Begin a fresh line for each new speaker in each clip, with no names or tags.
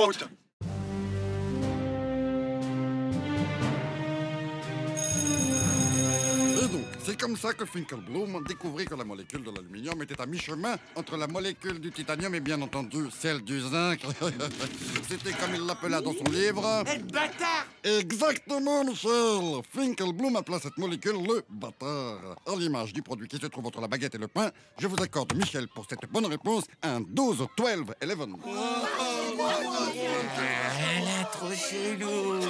route.
Et donc, c'est comme ça que Finkelblum découvrit que la molécule de l'aluminium était à mi-chemin entre la molécule du titanium et bien entendu celle du zinc. C'était comme il l'appela dans son livre.
Eh, bâtard!
Exactement, Michel. Finkelblum appela cette molécule le bâtard. À l'image du produit qui se trouve entre la baguette et le pain, je vous accorde, Michel, pour cette bonne réponse, un 12, 12, 11.
Elle est trop chelou.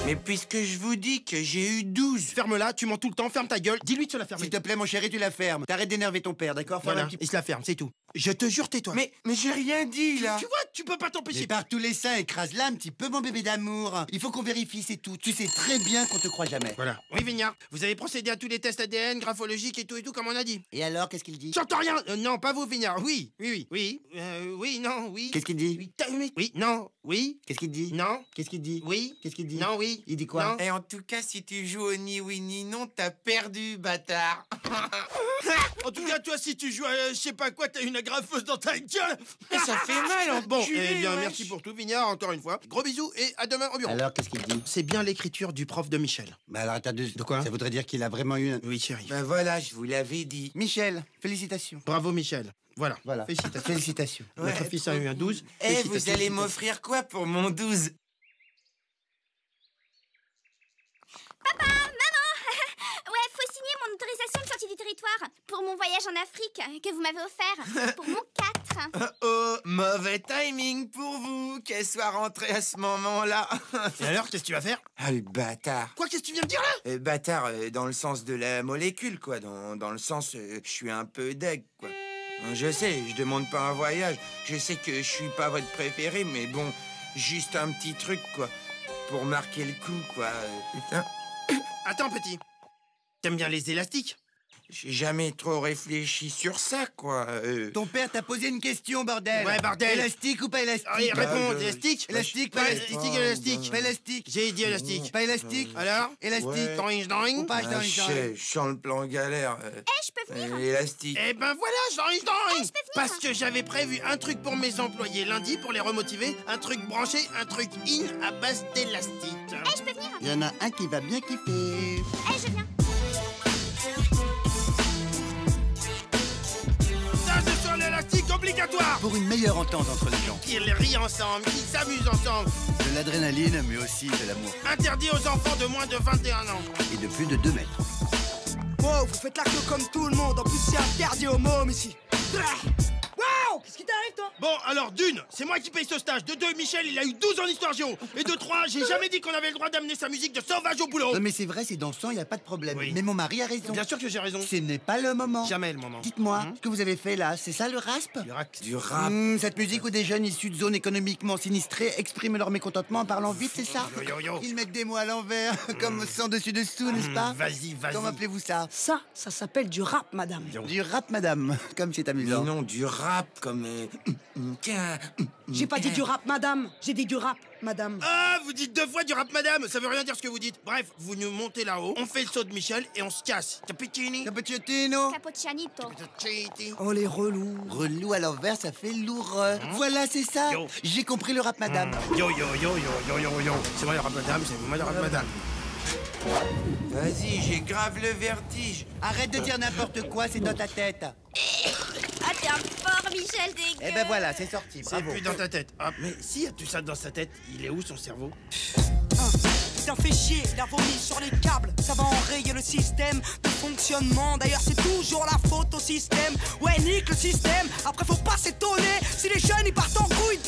Mais puisque je vous dis que j'ai eu 12...
Ferme-la, tu mens tout le temps, ferme ta gueule. Dis-lui de se la fermer.
S'il te plaît, mon chéri, tu la fermes. T'arrêtes d'énerver ton père, d'accord?
Voilà, il se la ferme, c'est tout. Je te jure, tais-toi.
Mais j'ai rien dit, là.
Tu vois, tu peux pas t'empêcher.
Mais par tous les seins, écrase-la un petit peu, mon bébé d'amour. Il faut qu'on vérifie, c'est tout. Tu sais très bien qu'on te croit jamais.
Voilà. Oui, Vignard, vous avez procédé à tous les tests ADN, graphologiques et tout, comme on a dit.
Et alors, qu'est-ce qu'il dit?
J'entends rien. Non, pas vous, Vignard. Oui, non, oui.
Qu'est-ce qu'il dit?
Oui, non, oui.
Qu'est-ce qu'il dit?
Non.
Qu'est-ce qu'il dit?
Oui.
Qu'est-ce qu'il dit?
Non, oui.
Il dit quoi?
Non.
Et en tout cas, si tu joues au ni oui ni non, t'as perdu, bâtard.
En tout cas, toi, si tu joues à je sais pas quoi, t'as une agrafeuse dans ta gueule.
Et ça fait mal,
Bon,
enculé,
eh bien,
wesh.
merci pour tout, Vignard, encore une fois. Gros bisous et à demain au bureau.
Alors, qu'est-ce qu'il dit?
C'est bien l'écriture du prof de Michel.
Bah alors, attends,
De quoi?
ça voudrait dire qu'il a vraiment eu un...
Oui, chérie.
Ben voilà, je vous l'avais dit.
Michel, félicitations.
Bravo, Michel. Voilà.
Voilà.
Félicitations.
Félicitations.
Notre
Ouais,
fils a eu un 12.
Eh, vous
Félicitations.
allez m'offrir quoi pour mon 12?
Papa, maman. Ouais, faut signer mon autorisation de sortie du territoire pour mon voyage en Afrique que vous m'avez offert pour mon 4.
Oh, mauvais timing pour vous qu'elle soit rentrée à ce moment-là.
Et alors, qu'est-ce que tu vas faire?
Ah, le bâtard.
Quoi, qu'est-ce que tu viens de dire là?
Bâtard, dans le sens de la molécule, quoi. Dans le sens, je suis un peu deg, quoi. Je sais, je demande pas un voyage. Je sais que je suis pas votre préféré, mais bon, juste un petit truc, quoi. Pour marquer le coup, quoi. Putain,
Attends, petit. T'aimes bien les élastiques?
j'ai jamais trop réfléchi sur ça, quoi.
Ton père t'a posé une question, bordel.
Ouais, bordel.
Élastique ou pas élastique?
Allez, réponds,
bah,
élastique?
Élastique,
pas
pas
élastique, élastique.
Pas élastique.
J'ai dit élastique.
Pas élastique.
Alors?
Élastique.
Ouais.
Doing, doing.
Ou pas
Ah, je sens le plan galère.
Je peux venir.
Élastique.
Eh ben voilà, doing, doing.
je peux venir.
Parce que j'avais prévu un truc pour mes employés lundi pour les remotiver, un truc branché, un truc in à base d'élastique.
Je peux venir.
Il y en a un qui va bien kiffer.
Je viens.
Ça, c'est sur l'élastique obligatoire.
Pour une meilleure entente entre les gens.
Qu'ils rient ensemble, qu'ils s'amusent ensemble.
De l'adrénaline, mais aussi de l'amour.
Interdit aux enfants de moins de 21 ans.
Et de plus de 2 mètres.
Wow, vous faites la queue comme tout le monde. En plus, c'est interdit aux mômes ici. Wow, qu'est-ce qui t'arrive, toi?
Bon, alors d'une, c'est moi qui paye ce stage. De deux, Michel, il a eu 12 en histoire géo. Et de trois, j'ai jamais dit qu'on avait le droit d'amener sa musique de sauvage au boulot.
Non mais c'est vrai, c'est dansant, il n'y a pas de problème.
Oui.
Mais mon mari a raison.
Bien sûr que j'ai raison.
Ce n'est pas le moment.
Jamais le moment.
Dites-moi, ce que vous avez fait là, c'est ça le rasp?
Du rap.
Cette musique où des jeunes issus de zones économiquement sinistrées expriment leur mécontentement en parlant vite, c'est ça?
Yo.
Ils mettent des mots à l'envers, comme sans dessus-dessous, n'est-ce pas?
Vas-y.
Comment appelez-vous ça?
Ça s'appelle du rap, madame.
Du rap, madame. Comme c'est
Mais
amusant.
non, du rap comme... tiens...
J'ai pas dit du rap, madame. J'ai dit du rap, madame.
Ah, vous dites deux fois du rap, madame. Ça veut rien dire ce que vous dites. Bref, vous nous montez là-haut, on fait le saut de Michel et on se casse. Cappuccini.
Cappuccino.
Cappuccianito.
Oh, les relous.
Relou à l'envers, ça fait lourd. Voilà, c'est ça.
Yo.
J'ai compris le rap, madame.
Yo. C'est moi le rap, madame, c'est moi le rap, madame.
Vas-y, j'ai grave le vertige.
Arrête de dire n'importe quoi, c'est dans ta tête.
Ah, t'es un fort, Michel, dégueu.
Eh ben voilà, c'est sorti.
C'est
Bravo.
plus dans ta tête. Ah, mais si y a tout ça dans sa tête, il est où son cerveau?
Ça fait chier, il a vomi sur les câbles. Ça va enrayer le système de fonctionnement. D'ailleurs, c'est toujours la faute au système. Ouais, nique le système. Après, faut pas s'étonner si les jeunes ils partent en couille.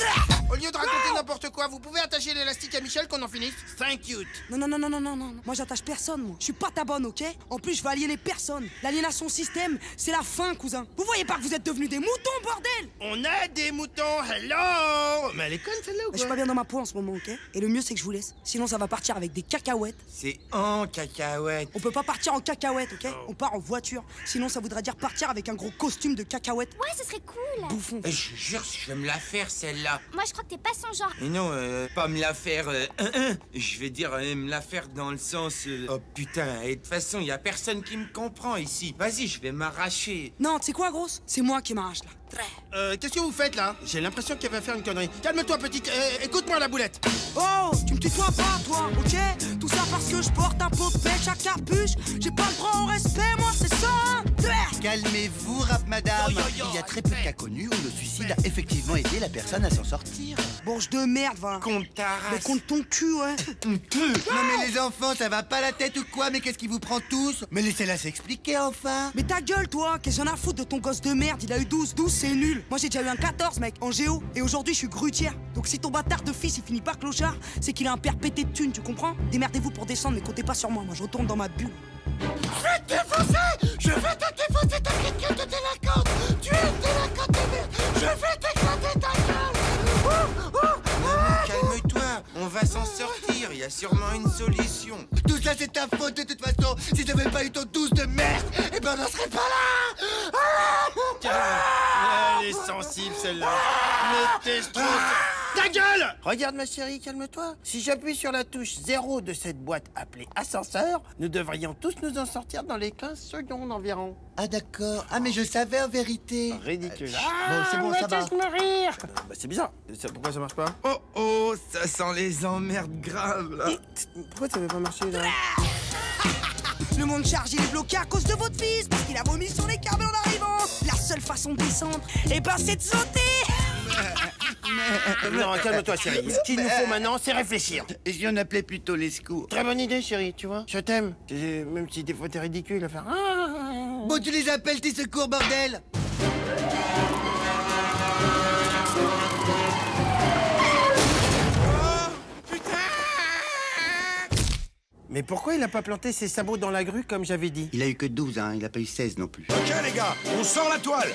Au lieu de raconter n'importe quoi, vous pouvez attacher l'élastique à Michel qu'on en finisse? Thank you.
Non. Moi, j'attache personne, moi. Je suis pas ta bonne, ok? En plus, je vais aliéner personne. L'aliénation système, c'est la fin, cousin. Vous voyez pas que vous êtes devenus des moutons, bordel?
On a des moutons, hello. Mais elle est conne celle-là ou
Je suis
quoi?
pas bien dans ma peau en ce moment, ok? Et le mieux, c'est que je vous laisse. Sinon, ça va partir avec des cacahuètes.
C'est en cacahuète.
On peut pas partir en cacahuètes, ok? On part en voiture. Sinon, ça voudrait dire partir avec un gros costume de cacahuètes.
Ouais, ce serait cool.
Bouffon.
Je jure, je vais me la faire, celle-là.
Moi, je crois que t'es pas son genre.
Mais non, pas me la faire... je vais dire me la faire dans le sens... oh putain, et de toute façon, y a personne qui me comprend ici. Vas-y, je vais m'arracher.
Non, tu sais quoi, grosse? C'est moi qui m'arrache, là.
Qu'est-ce que vous faites, là? J'ai l'impression qu'elle va faire une connerie. Calme-toi, petite... écoute-moi, la boulette.
Oh, tu me tutoies pas, toi, ok? Tout ça parce que je porte un pot de pêche à capuche. J'ai pas le droit au respect, moi, c'est ça, hein?
Calmez-vous, rap madame. Il y a très peu de cas connus où le suicide a effectivement aidé la personne à s'en sortir.
Bourge de merde, va.
Compte ta race.
Mais compte ton cul, ouais.
Non mais les enfants, ça va pas la tête ou quoi? Mais qu'est-ce qui vous prend tous? Mais laissez-la s'expliquer enfin.
Mais ta gueule, toi, qu'est-ce qu'on a à foutre de ton gosse de merde? Il a eu 12. 12, c'est nul. Moi, j'ai déjà eu un 14, mec, en géo. Et aujourd'hui, je suis grutière. Donc si ton bâtard de fils, il finit par clochard, c'est qu'il a un père pété de thunes, tu comprends? Démerdez-vous pour descendre, mais comptez pas sur moi. Moi, je retourne dans ma bulle.
Je vais te défoncer! Je vais te défoncer ta petite gueule de délinquante! Tu es une délinquante de merde! Je vais t'éclater ta gueule!
Calme-toi, on va s'en sortir, il y a sûrement une solution.
Tout ça c'est ta faute de toute façon! Si t'avais pas eu ton 12 de merde, eh ben on n'en serait pas là!
Elle est sensible, celle-là. Le testro... Ta gueule!
Regarde ma chérie, calme-toi. Si j'appuie sur la touche 0 de cette boîte appelée ascenseur, nous devrions tous nous en sortir dans les 15 secondes environ.
Ah d'accord, ah mais je savais en vérité.
Ridicule.
Bon c'est bon, ça va.
Bah c'est bizarre. Pourquoi ça marche pas?
Oh oh, ça sent les emmerdes graves, là.
Pourquoi ça veut pas marcher, là?
Le monde chargé est bloqué à cause de votre fils, parce qu'il a vomi sur les câbles en arrivant. La seule façon de descendre, eh ben c'est de sauter.
Non, calme-toi, chérie. Ce qu'il nous faut maintenant, c'est réfléchir.
Et si on appelait plutôt les secours?
Très bonne idée, chérie, tu vois. Je t'aime. Même si des fois t'es ridicule à faire...
Bon tu les appelles tes secours, bordel!
Mais pourquoi il a pas planté ses sabots dans la grue comme j'avais dit?
Il a eu que 12, hein, il a pas eu 16 non plus.
Ok les gars, on sort la toile.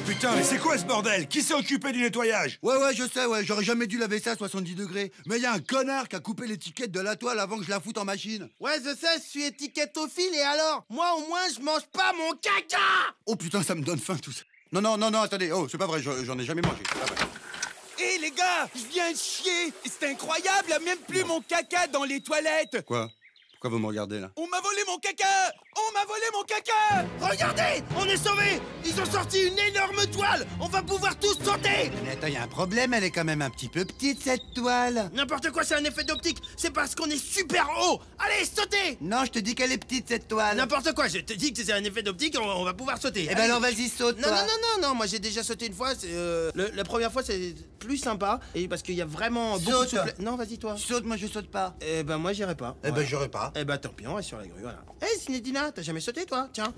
Putain, mais c'est quoi ce bordel? Qui s'est occupé du nettoyage?
Ouais, je sais, j'aurais jamais dû laver ça à 70 degrés. Mais il y a un connard qui a coupé l'étiquette de la toile avant que je la foute en machine.
Ouais, je sais, je suis étiquettophile, et alors? Moi, au moins, je mange pas mon caca!
Oh putain, ça me donne faim tout ça. Non, attendez, oh, c'est pas vrai, j'en ai jamais mangé.
Hé les gars, je viens de chier. C'est incroyable, y a même plus mon caca dans les toilettes.
Quoi? Pourquoi vous me regardez là?
On m'a volé mon caca! On m'a volé mon caca!
Regardez! On est sauvés! Ils ont sorti une énorme toile! On va pouvoir tous sauter!
Mais attends, il y a un problème, elle est quand même un petit peu petite cette toile.
N'importe quoi, c'est un effet d'optique! C'est parce qu'on est super haut! Allez, sautez!
Non, je te dis qu'elle est petite cette toile.
N'importe quoi, je te dis que c'est un effet d'optique, on va pouvoir sauter.
Eh ben alors vas-y, saute
Non,
toi.
non, moi j'ai déjà sauté une fois, la première fois c'est plus sympa, et parce qu'il y a vraiment beaucoup de
Saute.
souplesse. Non, vas-y toi.
Saute, moi je saute pas.
Eh ben moi j'irai pas.
Eh ben j'aurais pas.
Eh ben tant pis, on reste sur la grue, voilà. Hé, Cinédina, t'as jamais sauté toi? Tiens.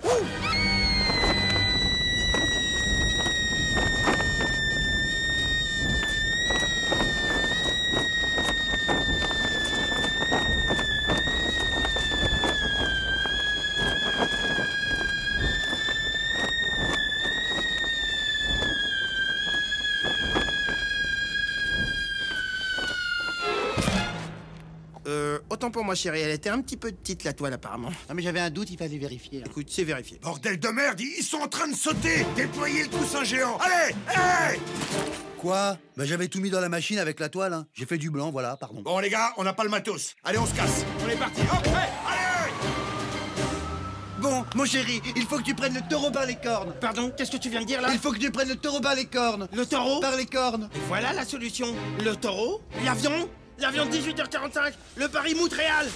Autant pour moi, chérie, elle était un petit peu petite, la toile, apparemment.
Non mais j'avais un doute, il fallait vérifier.
Écoute, c'est vérifié.
Bordel de merde, ils sont en train de sauter. Déployez le coussin géant. Allez, hey!
Quoi? Bah j'avais tout mis dans la machine avec la toile, hein. J'ai fait du blanc, voilà, pardon.
Bon les gars, on n'a pas le matos. Allez, on se casse. On est parti. Hop, hey, allez!
Bon, mon chéri, il faut que tu prennes le taureau par les cornes.
Pardon, qu'est-ce que tu viens de dire là?
Il faut que tu prennes le taureau par les cornes.
Le taureau?
Par les cornes.
Et voilà la solution. Le taureau, l'avion, l'avion de 18h45, le Paris-Montréal.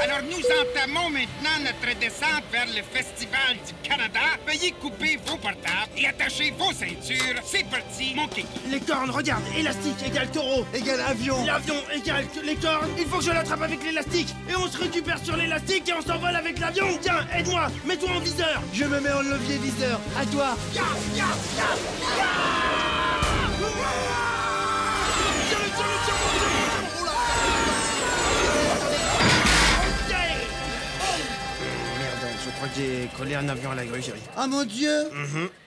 Alors nous entamons maintenant notre descente vers le Festival du Canada. Veuillez couper vos portables et attacher vos ceintures. C'est parti, mon kiki.
Les cornes, regarde, élastique égale taureau.
Égale avion.
L'avion égale les cornes. Il faut que je l'attrape avec l'élastique. Et on se récupère sur l'élastique et on s'envole avec l'avion. Tiens, aide-moi, mets-toi en viseur.
Je me mets en levier viseur. À toi.
Je crois
que j'ai collé un avion à la grue, chérie.
Ah mon Dieu.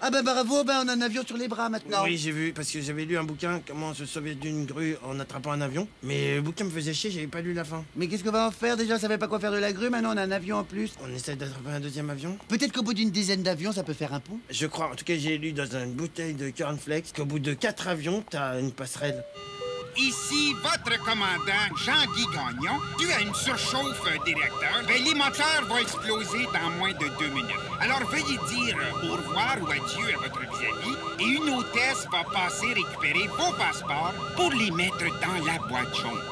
Ah ben bravo, ben on a un avion sur les bras maintenant.
Oui, j'ai vu, parce que j'avais lu un bouquin, comment se sauver d'une grue en attrapant un avion. Mais le bouquin me faisait chier, j'avais pas lu la fin.
Mais qu'est-ce qu'on va en faire déjà? On savait pas quoi faire de la grue, maintenant on a un avion en plus.
On essaie d'attraper un deuxième avion?
Peut-être qu'au bout d'une dizaine d'avions, ça peut faire un pont.
Je crois, en tout cas j'ai lu dans une bouteille de cornflakes qu'au bout de 4 avions, t'as une passerelle.
Ici, votre commandant Jean-Guy Gagnon, dû à une surchauffe des réacteurs, ben, les moteurs vont exploser dans moins de 2 minutes. Alors veuillez dire au revoir ou adieu à votre vis-à-vis et une hôtesse va passer récupérer vos passeports pour les mettre dans la boîte jaune.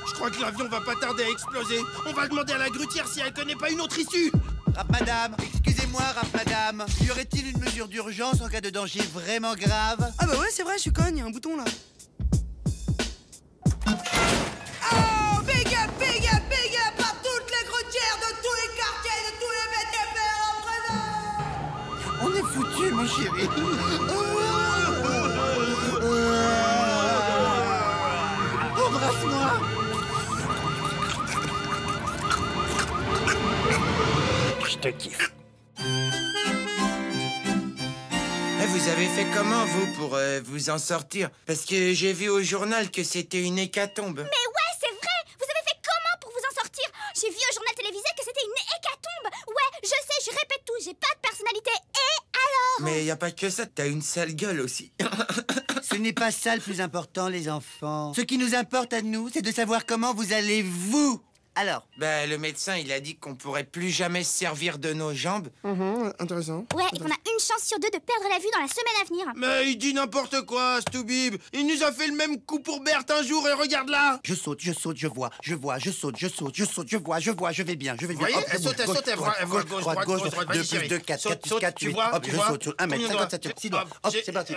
Je crois que l'avion va pas tarder à exploser. On va demander à la grutière si elle connaît pas une autre issue.
Rap madame, excusez-moi Rap madame. Y aurait-il une mesure d'urgence en cas de danger vraiment grave?
Ah bah ouais, c'est vrai, je suis conne, y a un bouton là. Oh, big up à toutes les grutières de tous les quartiers, de tous les BTP en présence.
On est foutus, mon chéri.
Embrasse-moi.
Je te kiffe.
Vous avez fait comment, vous, pour vous en sortir? Parce que j'ai vu au journal que c'était une hécatombe.
Mais ouais, c'est vrai. Vous avez fait comment pour vous en sortir? J'ai vu au journal télévisé que c'était une hécatombe. Ouais, je sais, je répète tout, j'ai pas de personnalité. Et alors?
Mais y a pas que ça, t'as une sale gueule aussi.
Ce n'est pas ça le plus important, les enfants. Ce qui nous importe à nous, c'est de savoir comment vous allez, vous. Alors?
Ben, le médecin, il a dit qu'on pourrait plus jamais se servir de nos jambes.
Intéressant.
Ouais, et qu'on a une chance sur 2 de perdre la vue dans la semaine à venir.
Mais il dit n'importe quoi, Stoubib. Il nous a fait le même coup pour Berthe un jour et regarde là.
Je saute, je vois, je saute, je vois, je vais bien, je vais bien.
Vous voyez,
Hop,
elle saute,
gauche,
elle voit gauche, droite,
2
vas-y,
plus 2, 4, 4 plus 4, 8. Hop, je saute, 1 mètre, 57, 6 doigts. Hop, c'est parti.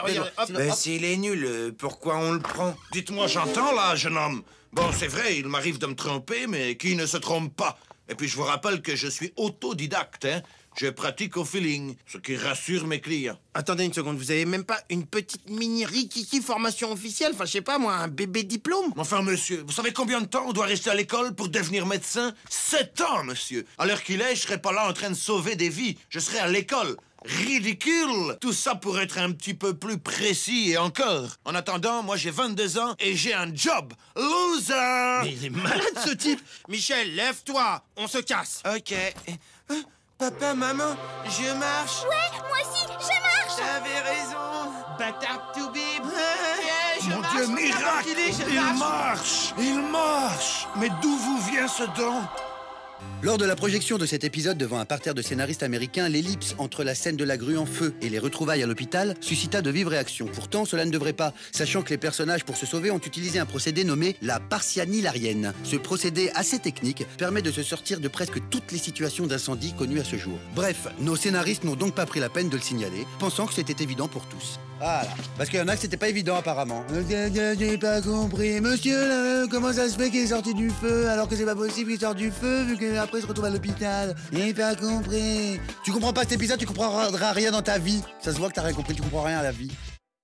Ben, s'il est nul, pourquoi on le prend?
Dites-moi, j'entends là, jeune homme. Bon, c'est vrai, il m'arrive de me tromper, mais qui ne se trompe pas? Et puis je vous rappelle que je suis autodidacte, hein. Je pratique au feeling, ce qui rassure mes clients.
Attendez une seconde, vous avez même pas une petite mini rikiki formation officielle? Enfin, je sais pas moi, un bébé diplôme?
Enfin, monsieur, vous savez combien de temps on doit rester à l'école pour devenir médecin? 7 ans, monsieur. À l'heure qu'il est, je serais pas là en train de sauver des vies. Je serais à l'école. Ridicule! Tout ça pour être un petit peu plus précis et encore. En attendant, moi j'ai 22 ans et j'ai un job. Loser!
Mais il est malade ce type. Michel, lève-toi, on se casse.
Ok. Papa, maman, je marche.
Ouais, moi aussi, je marche.
T'avais raison. Bâtard to bib.
Mon Dieu, miracle! Il marche! Mais d'où vous vient ce don?
Lors de la projection de cet épisode devant un parterre de scénaristes américaens, l'ellipse entre la scène de la grue en feu et les retrouvailles à l'hôpital suscita de vives réactions. Pourtant, cela ne devrait pas, sachant que les personnages, pour se sauver, ont utilisé un procédé nommé la partianilarienne. Ce procédé assez technique permet de se sortir de presque toutes les situations d'incendie connues à ce jour. Bref, nos scénaristes n'ont donc pas pris la peine de le signaler, pensant que c'était évident pour tous. Voilà. Parce qu'il y en a que c'était pas évident apparemment. J'ai pas compris. Monsieur, là, comment ça se fait qu'il est sorti du feu alors que c'est pas possible qu'il sorte du feu vu qu'après il se retrouve à l'hôpital? J'ai pas compris. Tu comprends pas cet épisode, tu comprendras rien dans ta vie. Ça se voit que t'as rien compris, tu comprends rien à la vie.